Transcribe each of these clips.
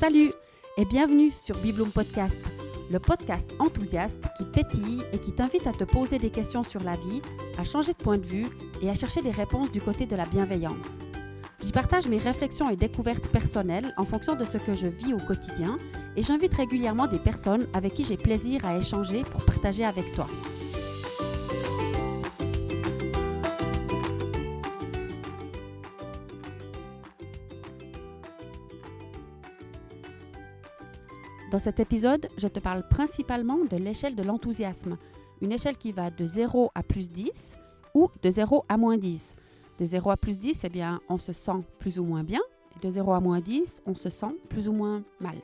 Salut et bienvenue sur Bibloom Podcast, le podcast enthousiaste qui pétille et qui t'invite à te poser des questions sur la vie, à changer de point de vue et à chercher des réponses du côté de la bienveillance. J'y partage mes réflexions et découvertes personnelles en fonction de ce que je vis au quotidien et j'invite régulièrement des personnes avec qui j'ai plaisir à échanger pour partager avec toi. Dans cet épisode, je te parle principalement de l'échelle de l'enthousiasme, une échelle qui va de 0 à plus 10 ou de 0 à moins 10. De 0 à plus 10, on se sent plus ou moins bien, et de 0 à moins 10, on se sent plus ou moins mal.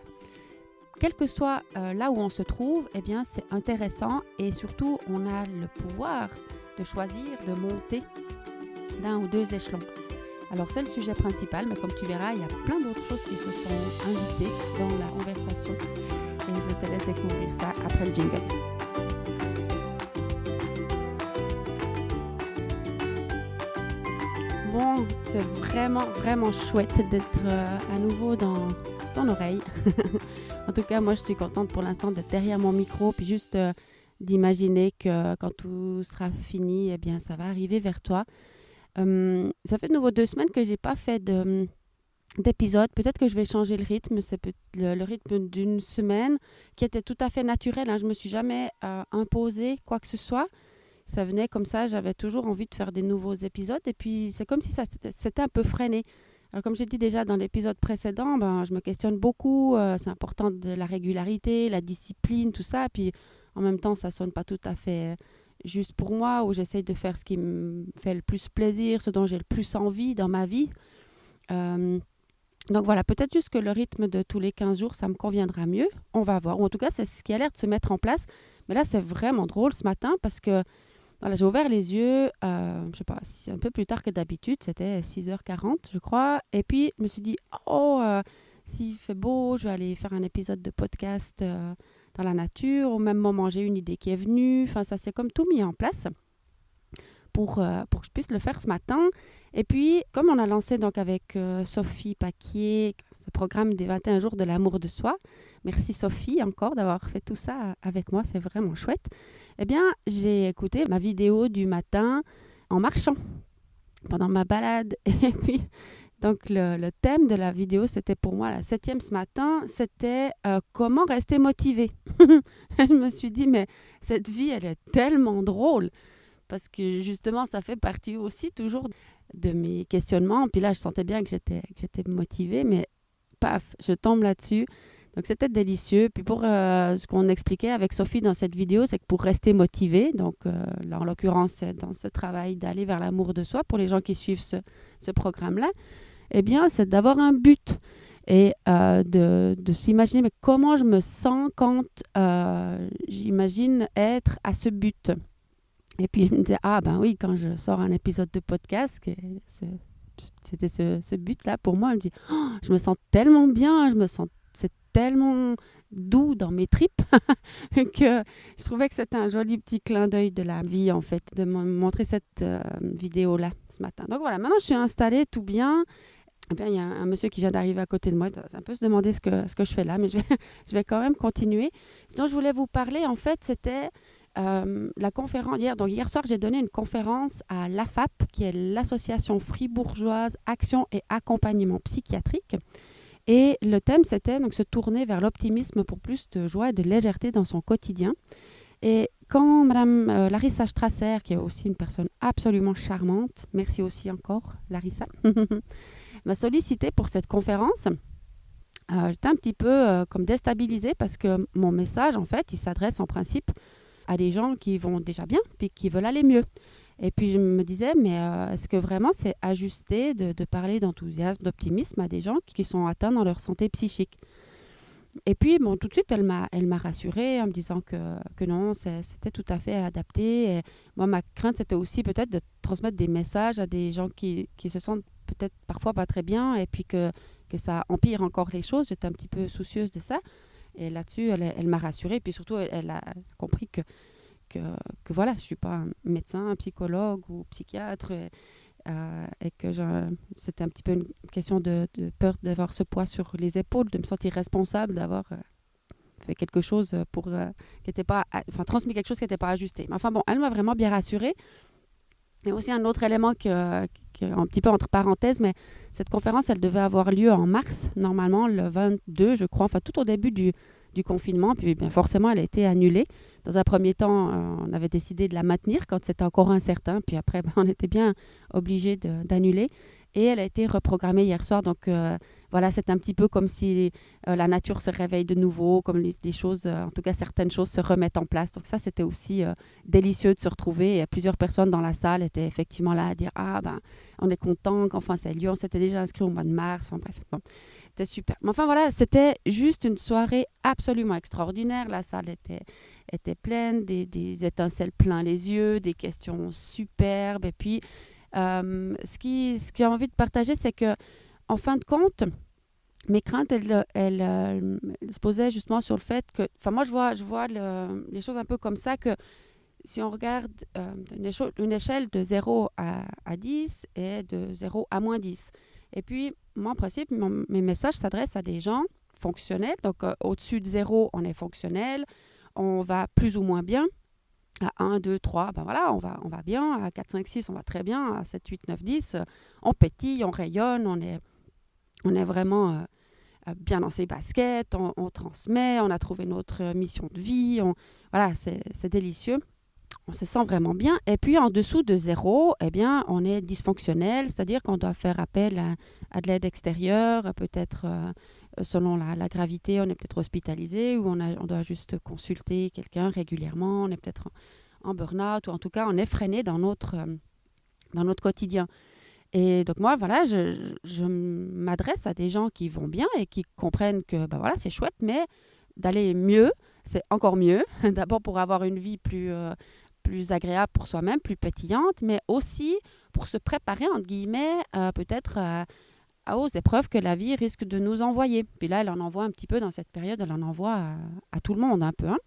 Quel que soit là où on se trouve, c'est intéressant et surtout, on a le pouvoir de choisir de monter d'un ou deux échelons. Alors, c'est le sujet principal, mais comme tu verras, il y a plein d'autres choses qui se sont invitées dans la conversation. Et je te laisse découvrir ça après le jingle. Bon, c'est vraiment chouette d'être à nouveau dans ton oreille. En tout cas, moi, je suis contente pour l'instant d'être derrière mon micro, puis juste d'imaginer que quand tout sera fini, ça va arriver vers toi. Ça fait de nouveau 2 semaines que je n'ai pas fait d'épisode. Peut-être que je vais changer le rythme. C'est le rythme d'une semaine qui était tout à fait naturel. Je ne me suis jamais imposé quoi que ce soit. Ça venait comme ça. J'avais toujours envie de faire des nouveaux épisodes. Et puis, c'est comme si ça s'était un peu freiné. Alors, comme j'ai dit déjà dans l'épisode précédent, je me questionne beaucoup. C'est important de la régularité, la discipline, tout ça. Puis, en même temps, ça ne sonne pas tout à fait juste pour moi, où j'essaye de faire ce qui me fait le plus plaisir, ce dont j'ai le plus envie dans ma vie. Donc voilà, peut-être juste que le rythme de tous les 15 jours, ça me conviendra mieux. On va voir. Ou en tout cas, c'est ce qui a l'air de se mettre en place. Mais là, c'est vraiment drôle ce matin parce que voilà, j'ai ouvert les yeux, je sais pas, c'est un peu plus tard que d'habitude. C'était 6h40, je crois. Et puis, je me suis dit, s'il fait beau, je vais aller faire un épisode de podcast dans la nature. Au même moment, j'ai une idée qui est venue. Enfin, ça s'est comme tout mis en place pour que je puisse le faire ce matin. Et puis, comme on a lancé donc avec Sophie Paquier ce programme des 21 jours de l'amour de soi, merci Sophie encore d'avoir fait tout ça avec moi, c'est vraiment chouette. J'ai écouté ma vidéo du matin en marchant pendant ma balade. Et puis, donc le thème de la vidéo, c'était pour moi la 7e ce matin, c'était comment rester motivé. Je me suis dit, mais cette vie, elle est tellement drôle. Parce que justement, ça fait partie aussi toujours de mes questionnements. Puis là, je sentais bien que j'étais motivée, mais paf, je tombe là-dessus. Donc, c'était délicieux. Puis pour ce qu'on expliquait avec Sophie dans cette vidéo, c'est que pour rester motivé, donc là, en l'occurrence, c'est dans ce travail d'aller vers l'amour de soi, pour les gens qui suivent ce programme-là, c'est d'avoir un but et de s'imaginer mais comment je me sens quand j'imagine être à ce but. Et puis, je me disais, oui, quand je sors un épisode de podcast, c'était ce but-là pour moi. Je me dis, je me sens tellement bien, c'est tellement doux dans mes tripes que je trouvais que c'était un joli petit clin d'œil de la vie, en fait, de me montrer cette vidéo-là ce matin. Donc voilà, maintenant, je suis installée tout bien. Il y a un monsieur qui vient d'arriver à côté de moi. Il doit un peu se demander ce que je fais là, mais je vais quand même continuer. Ce dont je voulais vous parler, en fait, c'était la conférence hier. Donc hier soir, j'ai donné une conférence à l'AFAP, qui est l'Association fribourgeoise Action et Accompagnement Psychiatrique. Et le thème, c'était donc se tourner vers l'optimisme pour plus de joie et de légèreté dans son quotidien. Et quand Madame Larissa Strasser, qui est aussi une personne absolument charmante, merci aussi encore Larissa, m'a sollicité pour cette conférence, j'étais un petit peu comme déstabilisée parce que mon message, en fait, il s'adresse en principe à des gens qui vont déjà bien puis qui veulent aller mieux. Et puis, je me disais, mais est-ce que vraiment c'est ajusté de parler d'enthousiasme, d'optimisme à des gens qui sont atteints dans leur santé psychique? Et puis, tout de suite, elle m'a rassurée en me disant que non, c'était tout à fait adapté. Et moi, ma crainte, c'était aussi peut-être de transmettre des messages à des gens qui se sentent peut-être parfois pas très bien et puis que ça empire encore les choses. J'étais un petit peu soucieuse de ça. Et là-dessus, elle m'a rassurée. Puis surtout, elle a compris que voilà, je ne suis pas un médecin, un psychologue ou psychiatre. et que c'était un petit peu une question de peur d'avoir ce poids sur les épaules, de me sentir responsable d'avoir fait quelque chose qui n'était pas, transmis quelque chose qui n'était pas ajusté. Mais enfin bon, elle m'a vraiment bien rassurée. Et aussi un autre élément un petit peu entre parenthèses, mais cette conférence, elle devait avoir lieu en mars, normalement le 22, je crois, enfin tout au début du confinement, puis bien forcément, elle a été annulée. Dans un premier temps, on avait décidé de la maintenir quand c'était encore incertain, puis après, on était bien obligé d'annuler. Et elle a été reprogrammée hier soir, donc voilà, c'est un petit peu comme si la nature se réveille de nouveau, comme les choses, en tout cas certaines choses se remettent en place. Donc ça, c'était aussi délicieux de se retrouver. Et plusieurs personnes dans la salle étaient effectivement là à dire « Ah, ben, on est content qu'enfin ça ait lieu. On s'était déjà inscrit au mois de mars. » Enfin bref, bon, c'était super. Mais enfin voilà, c'était juste une soirée absolument extraordinaire. La salle était pleine, des étincelles plein les yeux, des questions superbes. Et puis, ce que j'ai envie de partager, c'est que en fin de compte, mes craintes, elles se posaient justement sur le fait que... Enfin, moi, je vois les choses un peu comme ça, que si on regarde une échelle de 0 à 10 et de 0 à moins 10. Et puis, moi, en principe, mes messages s'adressent à des gens fonctionnels. Donc, au-dessus de 0, on est fonctionnel. On va plus ou moins bien. À 1, 2, 3, ben voilà, on va bien. À 4, 5, 6, on va très bien. À 7, 8, 9, 10, on pétille, on rayonne, on est vraiment bien dans ses baskets, on transmet, on a trouvé notre mission de vie. Voilà, c'est délicieux. On se sent vraiment bien. Et puis, en dessous de 0, eh bien, on est dysfonctionnel, c'est-à-dire qu'on doit faire appel à de l'aide extérieure, peut-être selon la gravité, on est peut-être hospitalisé ou on doit juste consulter quelqu'un régulièrement, on est peut-être en burn-out ou en tout cas, on est freiné dans notre quotidien. Et donc moi, voilà, je m'adresse à des gens qui vont bien et qui comprennent que ben voilà, c'est chouette, mais d'aller mieux, c'est encore mieux. D'abord pour avoir une vie plus agréable pour soi-même, plus pétillante, mais aussi pour se préparer, entre guillemets, peut-être aux épreuves que la vie risque de nous envoyer. Puis là, elle en envoie un petit peu dans cette période, elle en envoie à tout le monde un peu. Hein.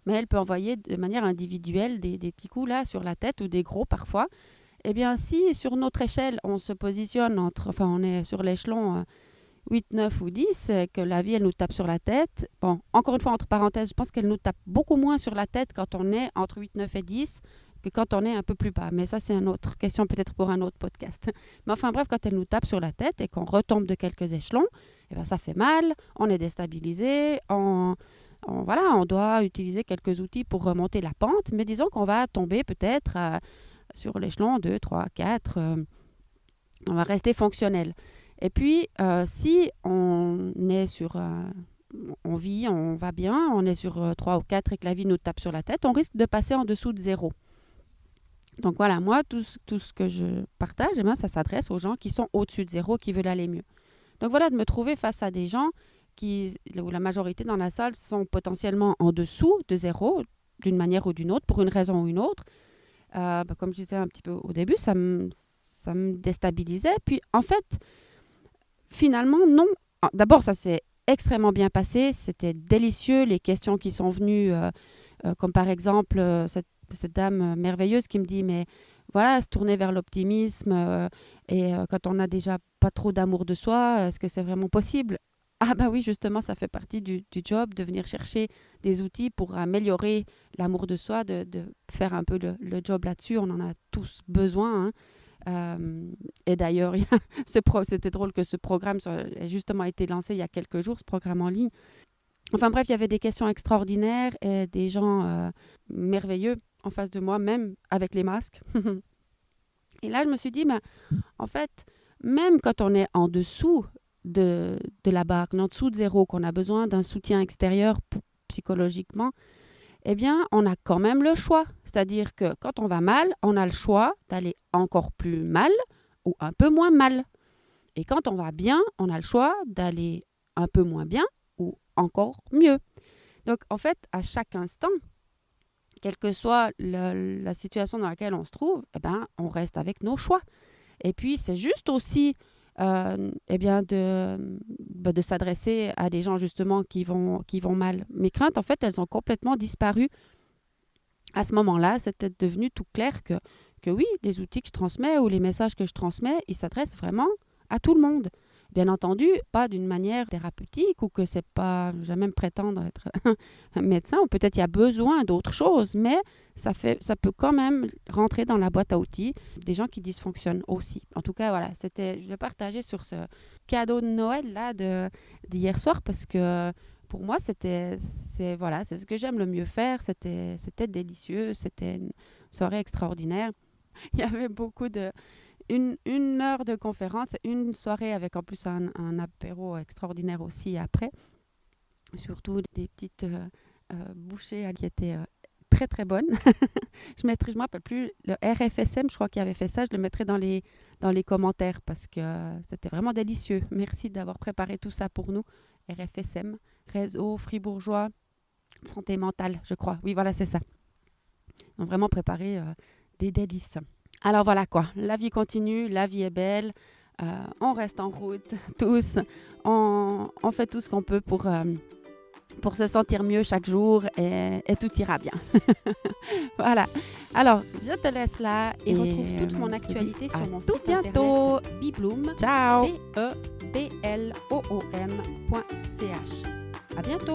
Mais elle peut envoyer de manière individuelle des petits coups là sur la tête ou des gros parfois. Eh bien, si sur notre échelle, on se positionne on est sur l'échelon 8, 9 ou 10, que la vie, elle nous tape sur la tête. Bon, encore une fois, entre parenthèses, je pense qu'elle nous tape beaucoup moins sur la tête quand on est entre 8, 9 et 10 que quand on est un peu plus bas. Mais ça, c'est une autre question, peut-être pour un autre podcast. Mais enfin bref, quand elle nous tape sur la tête et qu'on retombe de quelques échelons, eh bien, ça fait mal, on est déstabilisé, voilà, on doit utiliser quelques outils pour remonter la pente, mais disons qu'on va tomber peut-être sur l'échelon 2, 3, 4, on va rester fonctionnel. Et puis, si on est on vit, on va bien, on est sur 3 ou 4 et que la vie nous tape sur la tête, on risque de passer en dessous de 0. Donc voilà, moi, tout ce que je partage, eh bien, ça s'adresse aux gens qui sont au-dessus de 0, qui veulent aller mieux. Donc voilà, de me trouver face à des gens où la majorité dans la salle sont potentiellement en dessous de 0, d'une manière ou d'une autre, pour une raison ou une autre. Comme je disais un petit peu au début, ça me déstabilisait. Puis en fait, finalement, non. D'abord, ça s'est extrêmement bien passé. C'était délicieux. Les questions qui sont venues, comme par exemple cette dame merveilleuse qui me dit, mais voilà, se tourner vers l'optimisme et quand on n'a déjà pas trop d'amour de soi, est-ce que c'est vraiment possible? Ah bah oui, justement, ça fait partie du job, de venir chercher des outils pour améliorer l'amour de soi, de faire un peu le job là-dessus. On en a tous besoin, hein. Et d'ailleurs, c'était drôle que ce programme ait justement été lancé il y a quelques jours, ce programme en ligne. Enfin bref, il y avait des questions extraordinaires et des gens merveilleux en face de moi, même avec les masques. Et là, je me suis dit, en fait, même quand on est en dessous de la barre, en dessous de 0, qu'on a besoin d'un soutien extérieur psychologiquement, eh bien, on a quand même le choix. C'est-à-dire que quand on va mal, on a le choix d'aller encore plus mal ou un peu moins mal. Et quand on va bien, on a le choix d'aller un peu moins bien ou encore mieux. Donc, en fait, à chaque instant, quelle que soit la situation dans laquelle on se trouve, eh ben, on reste avec nos choix. Et puis, c'est juste aussi de s'adresser à des gens justement qui vont mal. Mes craintes, en fait, elles ont complètement disparu. À ce moment-là, c'était devenu tout clair que oui, les outils que je transmets ou les messages que je transmets, ils s'adressent vraiment à tout le monde. Bien entendu, pas d'une manière thérapeutique ou que c'est pas, je vais même prétendre être un médecin, ou peut-être il y a besoin d'autre chose, mais ça peut quand même rentrer dans la boîte à outils des gens qui dysfonctionnent aussi. En tout cas, voilà, je vais partager sur ce cadeau de Noël là d'hier soir parce que pour moi, c'est ce que j'aime le mieux faire. C'était délicieux, c'était une soirée extraordinaire. Il y avait beaucoup une heure de conférence, une soirée avec en plus un apéro extraordinaire aussi après. Surtout des petites bouchées qui étaient très très bonnes. Je ne me rappelle plus, le RFSM, je crois qu'il avait fait ça, je le mettrai dans les commentaires parce que c'était vraiment délicieux. Merci d'avoir préparé tout ça pour nous. RFSM, Réseau Fribourgeois Santé Mentale, je crois. Oui, voilà, c'est ça. Ils ont vraiment préparé des délices. Alors voilà quoi, la vie continue, la vie est belle, on reste en route tous, on fait tout ce qu'on peut pour se sentir mieux chaque jour et tout ira bien. Voilà, alors je te laisse là et retrouve toute mon actualité sur mon site bientôt. Internet Bibloom, ciao, BEBLOOM.ch. À bientôt.